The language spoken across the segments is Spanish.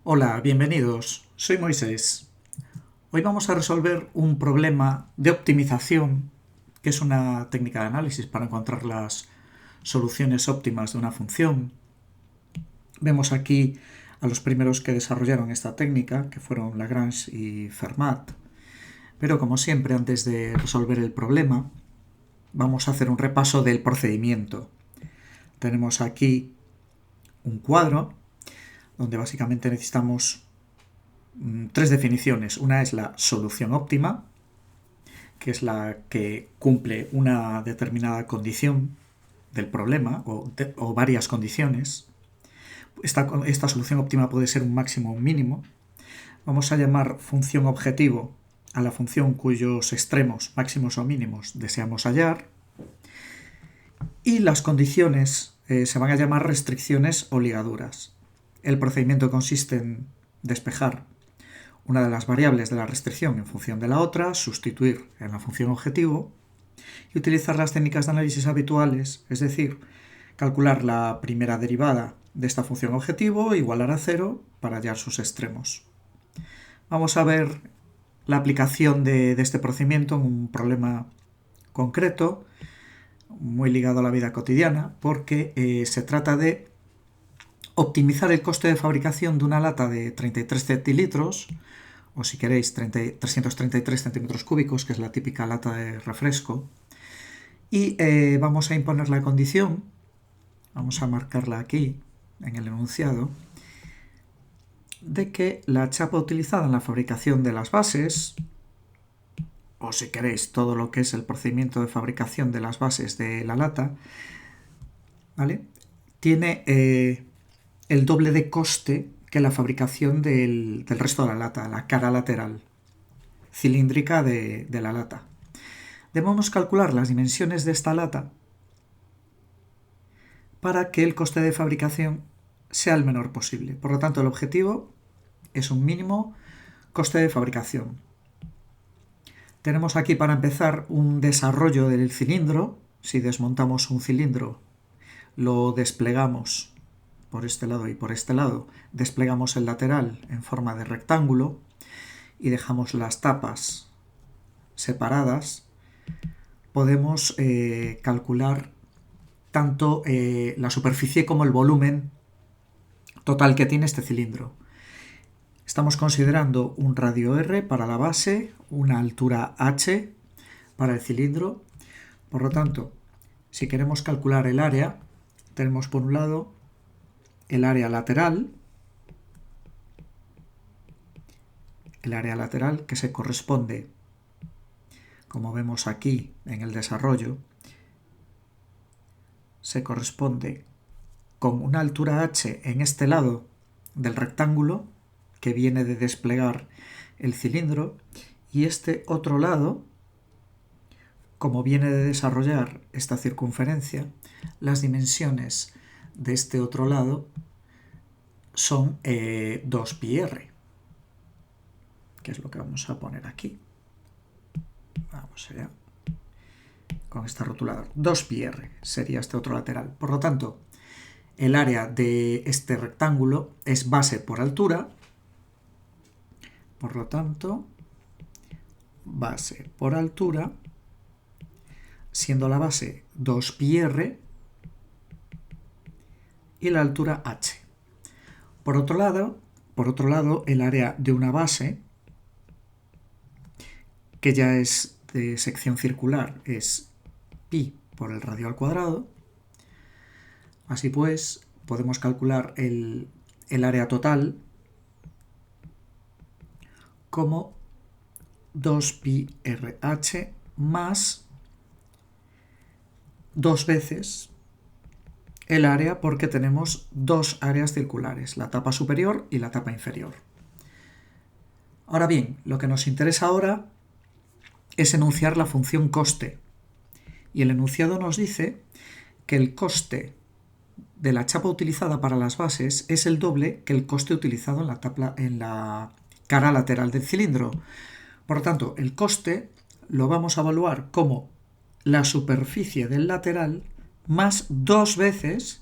Hola, bienvenidos. Soy Moisés. Hoy vamos a resolver un problema de optimización, que es una técnica de análisis para encontrar las soluciones óptimas de una función. Vemos aquí a los primeros que desarrollaron esta técnica, que fueron Lagrange y Fermat. Pero como siempre, antes de resolver el problema, vamos a hacer un repaso del procedimiento. Tenemos aquí un cuadro donde básicamente necesitamos tres definiciones. Una es la solución óptima, que es la que cumple una determinada condición del problema o varias condiciones. Esta solución óptima puede ser un máximo o un mínimo. Vamos a llamar función objetivo a la función cuyos extremos máximos o mínimos deseamos hallar. Y las condiciones se van a llamar restricciones o ligaduras. El procedimiento consiste en despejar una de las variables de la restricción en función de la otra, sustituir en la función objetivo y utilizar las técnicas de análisis habituales, es decir, calcular la primera derivada de esta función objetivo, igualar a 0 para hallar sus extremos. Vamos a ver la aplicación de este procedimiento en un problema concreto, muy ligado a la vida cotidiana, porque se trata de optimizar el coste de fabricación de una lata de 33 centilitros, o si queréis 333 centímetros cúbicos, que es la típica lata de refresco, y vamos a imponer la condición, vamos a marcarla aquí en el enunciado, de que la chapa utilizada en la fabricación de las bases, o si queréis todo lo que es el procedimiento de fabricación de las bases de la lata, ¿vale?, tiene el doble de coste que la fabricación del resto de la lata, la cara lateral cilíndrica de la lata. Debemos calcular las dimensiones de esta lata para que el coste de fabricación sea el menor posible. Por lo tanto, el objetivo es un mínimo coste de fabricación. Tenemos aquí para empezar un desarrollo del cilindro. Si desmontamos un cilindro, lo desplegamos por este lado y por este lado, desplegamos el lateral en forma de rectángulo y dejamos las tapas separadas. Podemos calcular tanto la superficie como el volumen total que tiene este cilindro. Estamos considerando un radio R para la base, una altura H para el cilindro. Por lo tanto, si queremos calcular el área, tenemos por un lado el área lateral que se corresponde, como vemos aquí en el desarrollo, se corresponde con una altura h en este lado del rectángulo que viene de desplegar el cilindro, y este otro lado, como viene de desarrollar esta circunferencia, las dimensiones de este otro lado son 2πr, que es lo que vamos a poner aquí. Vamos allá. Con este rotulador. 2πr sería este otro lateral. Por lo tanto, el área de este rectángulo es base por altura. Por lo tanto, base por altura, siendo la base 2πr y la altura h. Por otro lado, el área de una base, que ya es de sección circular, es pi por el radio al cuadrado. Así pues, podemos calcular el área total como 2πrh más 2 veces el área, porque tenemos dos áreas circulares, la tapa superior y la tapa inferior. Ahora bien, lo que nos interesa ahora es enunciar la función coste. Y el enunciado nos dice que el coste de la chapa utilizada para las bases es el doble que el coste utilizado en la cara lateral del cilindro. Por lo tanto, el coste lo vamos a evaluar como la superficie del lateral más 2 veces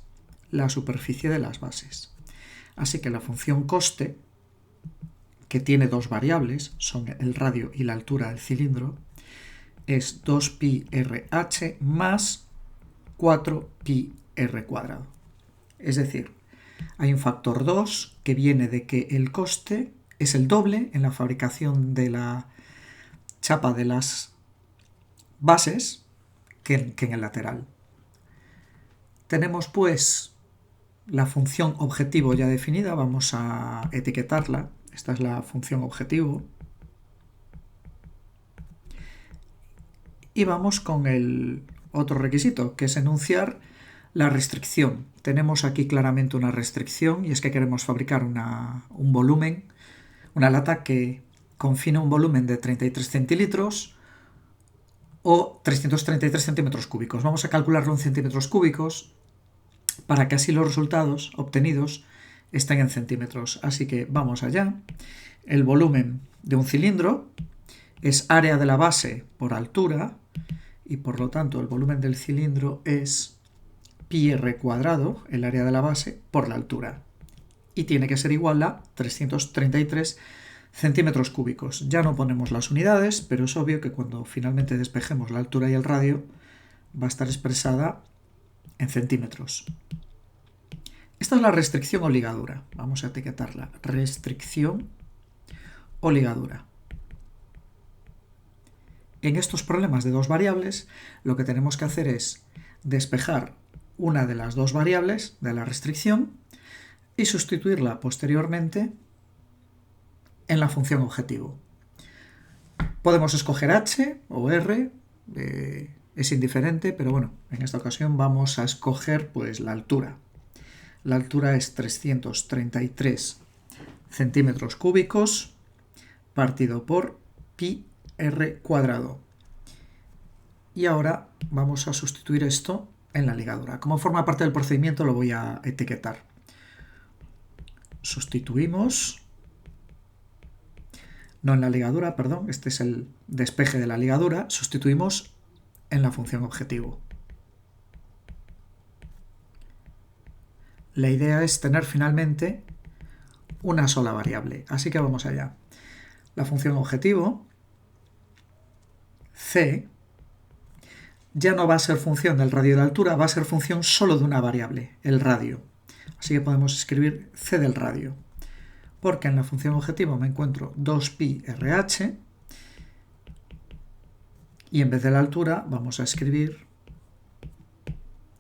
la superficie de las bases. Así que la función coste que tiene dos variables, son el radio y la altura del cilindro, es 2πrh más 4πr cuadrado. Es decir, hay un factor 2 que viene de que el coste es el doble en la fabricación de la chapa de las bases que en el lateral. Tenemos pues la función objetivo ya definida, vamos a etiquetarla. Esta es la función objetivo. Y vamos con el otro requisito, que es enunciar la restricción. Tenemos aquí claramente una restricción y es que queremos fabricar un volumen, una lata que confine un volumen de 33 centilitros o 333 centímetros cúbicos. Vamos a calcularlo en centímetros cúbicos para que así los resultados obtenidos estén en centímetros. Así que vamos allá. El volumen de un cilindro es área de la base por altura y por lo tanto el volumen del cilindro es πr cuadrado, el área de la base, por la altura. Y tiene que ser igual a 333 centímetros cúbicos. Ya no ponemos las unidades, pero es obvio que cuando finalmente despejemos la altura y el radio va a estar expresada en centímetros. Esta es la restricción o ligadura. Vamos a etiquetarla. Restricción o ligadura. En estos problemas de dos variables, lo que tenemos que hacer es despejar una de las dos variables de la restricción y sustituirla posteriormente en la función objetivo. Podemos escoger h o r, es indiferente, pero bueno, en esta ocasión vamos a escoger pues la altura. La altura es 333 centímetros cúbicos partido por πr cuadrado. Y ahora vamos a sustituir esto en la ligadura. Como forma parte del procedimiento lo voy a etiquetar. Sustituimos, no en la ligadura, perdón, este es el despeje de la ligadura, sustituimos en la función objetivo. La idea es tener finalmente una sola variable, así que vamos allá. La función objetivo, c, ya no va a ser función del radio de altura, va a ser función solo de una variable, el radio. Así que podemos escribir c del radio, porque en la función objetivo me encuentro 2πrh y en vez de la altura vamos a escribir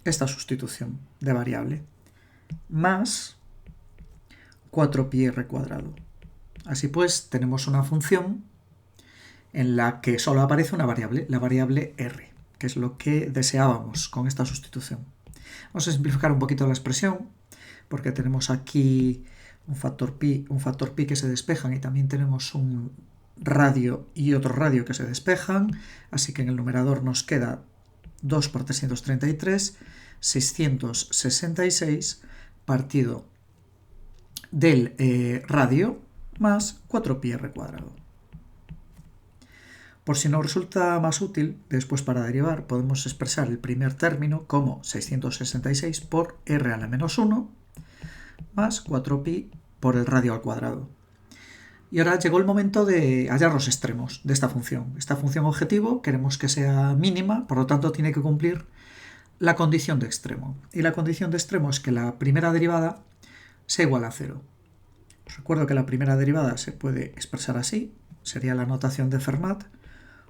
esta sustitución de variable, más 4πr cuadrado. Así pues, tenemos una función en la que solo aparece una variable, la variable r, que es lo que deseábamos con esta sustitución. Vamos a simplificar un poquito la expresión, porque tenemos aquí un factor pi que se despejan y también tenemos un radio y otro radio que se despejan, así que en el numerador nos queda 2 por 333, 666 partido del radio más 4πr cuadrado. Por si nos resulta más útil, después para derivar podemos expresar el primer término como 666 por r a la menos 1 más 4pi por el radio al cuadrado. Y ahora llegó el momento de hallar los extremos de esta función. Esta función objetivo queremos que sea mínima, por lo tanto tiene que cumplir la condición de extremo. Y la condición de extremo es que la primera derivada sea igual a 0. Os recuerdo que la primera derivada se puede expresar así, sería la notación de Fermat,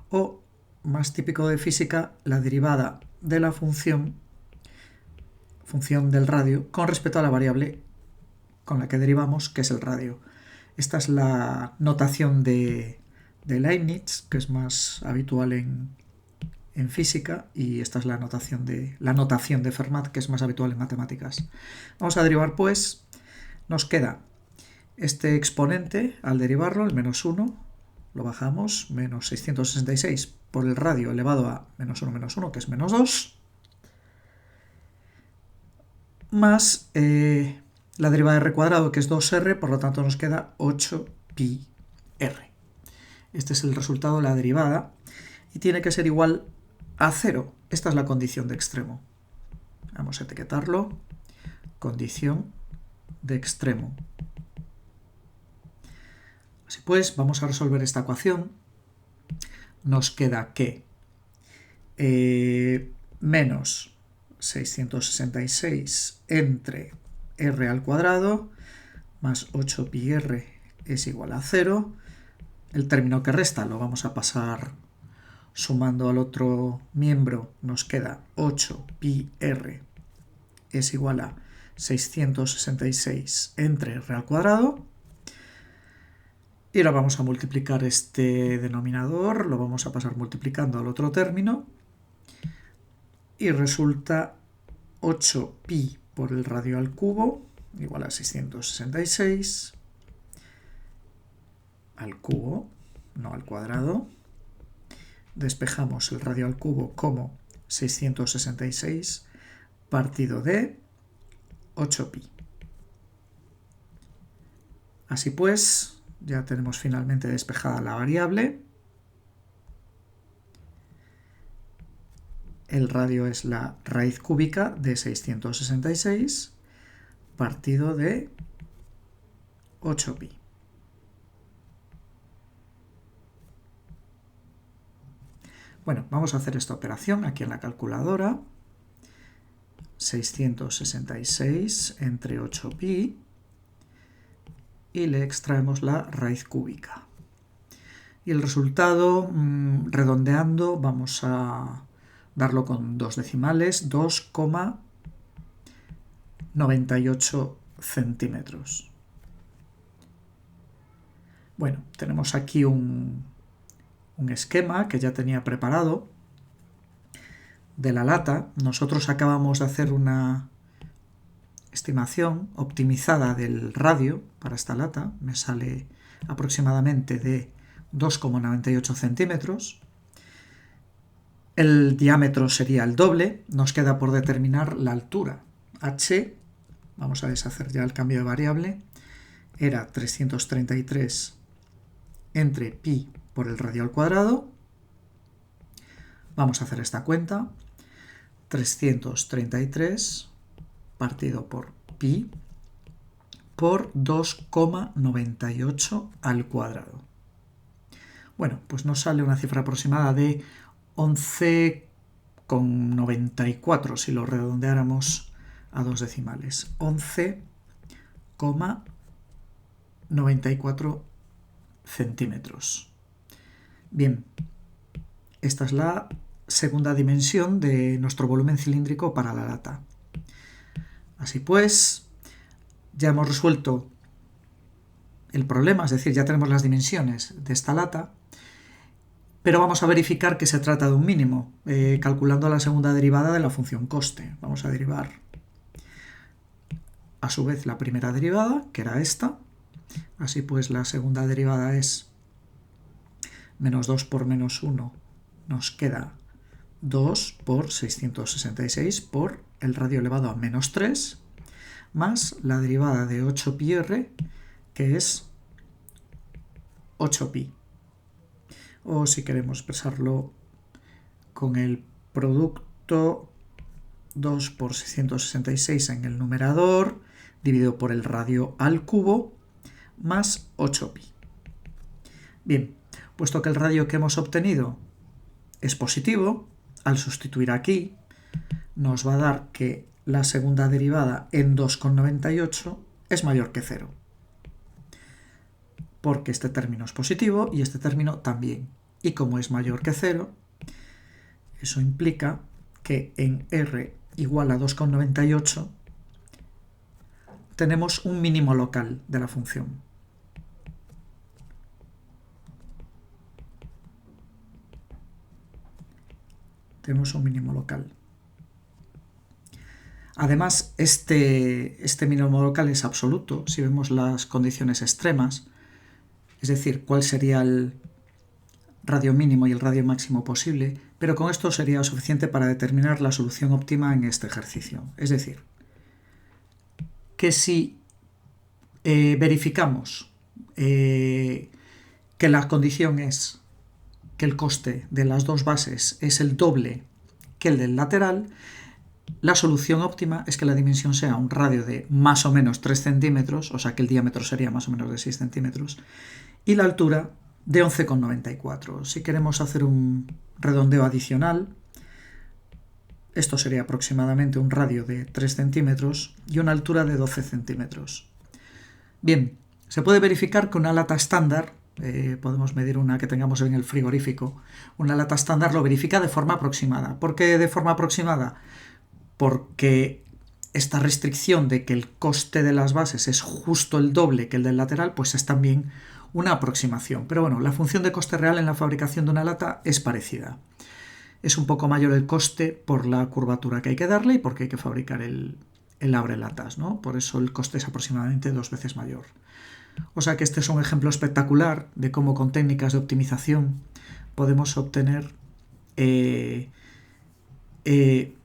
o, más típico de física, la derivada de la función del radio con respecto a la variable con la que derivamos, que es el radio. Esta es la notación de Leibniz, que es más habitual en física, y esta es la notación de Fermat, que es más habitual en matemáticas. Vamos a derivar, pues, nos queda este exponente, al derivarlo, el menos 1, lo bajamos, menos 666 por el radio elevado a menos 1, que es menos 2, más la derivada de r cuadrado, que es 2r, por lo tanto nos queda 8πr. Este es el resultado de la derivada y tiene que ser igual a 0. Esta es la condición de extremo. Vamos a etiquetarlo. Condición de extremo. Así pues, vamos a resolver esta ecuación. Nos queda que menos 666 entre r al cuadrado más 8πr es igual a 0. El término que resta lo vamos a pasar sumando al otro miembro. Nos queda 8πr es igual a 666 entre r al cuadrado. Y ahora vamos a multiplicar este denominador, lo vamos a pasar multiplicando al otro término. Y resulta 8pi por el radio al cubo igual a 666 al cubo, no al cuadrado. Despejamos el radio al cubo como 666 partido de 8pi. Así pues, ya tenemos finalmente despejada la variable. El radio es la raíz cúbica de 666 partido de 8pi. Bueno, vamos a hacer esta operación aquí en la calculadora. 666 entre 8pi y le extraemos la raíz cúbica. Y el resultado, redondeando, vamos a darlo con 2 decimales, 2,98 centímetros. Bueno, tenemos aquí un esquema que ya tenía preparado de la lata. Nosotros acabamos de hacer una estimación optimizada del radio para esta lata. Me sale aproximadamente de 2,98 centímetros. El diámetro sería el doble. Nos queda por determinar la altura. h, vamos a deshacer ya el cambio de variable, era 333 entre pi por el radio al cuadrado. Vamos a hacer esta cuenta. 333 partido por pi por 2,98 al cuadrado. Bueno, pues nos sale una cifra aproximada de 11,94 si lo redondeáramos a 2 decimales. 11,94 centímetros. Bien, esta es la segunda dimensión de nuestro volumen cilíndrico para la lata. Así pues, ya hemos resuelto el problema, es decir, ya tenemos las dimensiones de esta lata, pero vamos a verificar que se trata de un mínimo, calculando la segunda derivada de la función coste. Vamos a derivar a su vez la primera derivada, que era esta. Así pues, la segunda derivada es menos 2 por menos 1, nos queda 2 por 666 por el radio elevado a menos 3, más la derivada de 8πr, que es 8pi. O si queremos expresarlo con el producto, 2 por 666 en el numerador, dividido por el radio al cubo, más 8pi. Bien, puesto que el radio que hemos obtenido es positivo, al sustituir aquí, nos va a dar que la segunda derivada en 2,98 es mayor que 0. Porque este término es positivo y este término también. Y como es mayor que 0, eso implica que en r igual a 2,98 tenemos un mínimo local de la función. Tenemos un mínimo local. Además, este mínimo local es absoluto si vemos las condiciones extremas, es decir, cuál sería el radio mínimo y el radio máximo posible, pero con esto sería suficiente para determinar la solución óptima en este ejercicio. Es decir, que si verificamos que la condición es que el coste de las dos bases es el doble que el del lateral, la solución óptima es que la dimensión sea un radio de más o menos 3 centímetros, o sea que el diámetro sería más o menos de 6 centímetros, y la altura de 11,94. Si queremos hacer un redondeo adicional, esto sería aproximadamente un radio de 3 centímetros y una altura de 12 centímetros. Bien, se puede verificar que una lata estándar, podemos medir una que tengamos en el frigorífico, una lata estándar lo verifica de forma aproximada. ¿Por qué de forma aproximada? Porque esta restricción de que el coste de las bases es justo el doble que el del lateral, pues es también una aproximación. Pero bueno, la función de coste real en la fabricación de una lata es parecida. Es un poco mayor el coste por la curvatura que hay que darle y porque hay que fabricar el abrelatas, ¿no? Por eso el coste es aproximadamente 2 veces mayor. O sea que este es un ejemplo espectacular de cómo con técnicas de optimización podemos obtener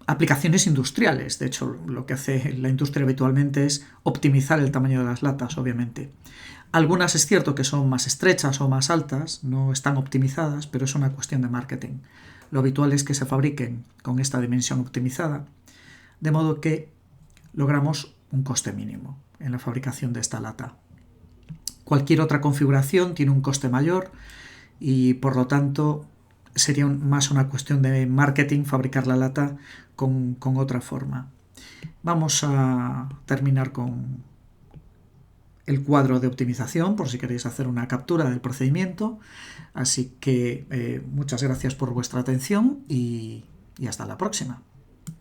aplicaciones industriales. De hecho, lo que hace la industria habitualmente es optimizar el tamaño de las latas, obviamente. Algunas es cierto que son más estrechas o más altas, no están optimizadas, pero es una cuestión de marketing. Lo habitual es que se fabriquen con esta dimensión optimizada, de modo que logramos un coste mínimo en la fabricación de esta lata. Cualquier otra configuración tiene un coste mayor y por lo tanto sería más una cuestión de marketing fabricar la lata con otra forma. Vamos a terminar con el cuadro de optimización por si queréis hacer una captura del procedimiento. Así que muchas gracias por vuestra atención y hasta la próxima.